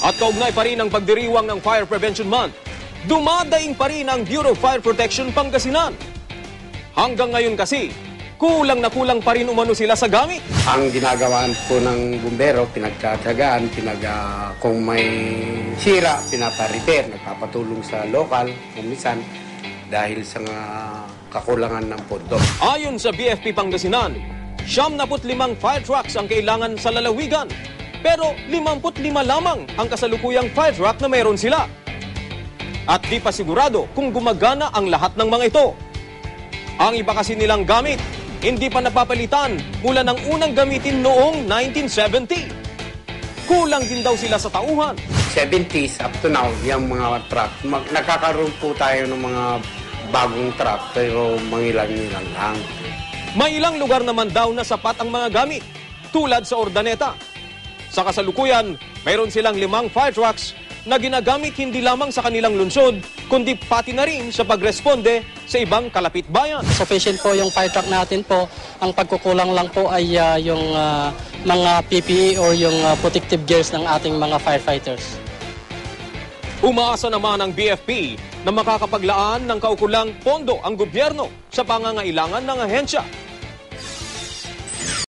At kaugnay pa rin ang pagdiriwang ng Fire Prevention Month, dumadaing pa rin ang Bureau of Fire Protection Pangasinan. Hanggang ngayon kasi, kulang na kulang pa rin umano sila sa gamit. Ang ginagawaan po ng bumbero, pinagtatagaan, kung may sira, pinapa-repair, nagpapatulong sa lokal, kumisan, dahil sa kakulangan ng pondo. Ayon sa BFP Pangasinan, 75 fire trucks ang kailangan sa lalawigan. Pero 55 lamang ang kasalukuyang fire truck na mayroon sila. At di pa sigurado kung gumagana ang lahat ng mga ito. Ang iba kasi nilang gamit, hindi pa napapalitan mula ng unang gamitin noong 1970. Kulang din daw sila sa tauhan. 70s up to now, yung mga truck, nakakaroon po tayo ng mga bagong truck pero mangilang-ilang lang. May ilang lugar naman daw na sapat ang mga gamit, tulad sa Ordaneta. Sa kasalukuyan, mayroon silang 5 fire trucks na ginagamit hindi lamang sa kanilang lungsod, kundi pati na rin sa pagresponde sa ibang kalapit bayan. Sufficient po yung fire truck natin po. Ang pagkukulang lang po ay yung mga PPE or yung protective gears ng ating mga firefighters. Umaasa naman ang BFP na makakapaglaan ng kaukulang pondo ang gobyerno sa pangangailangan ng ahensya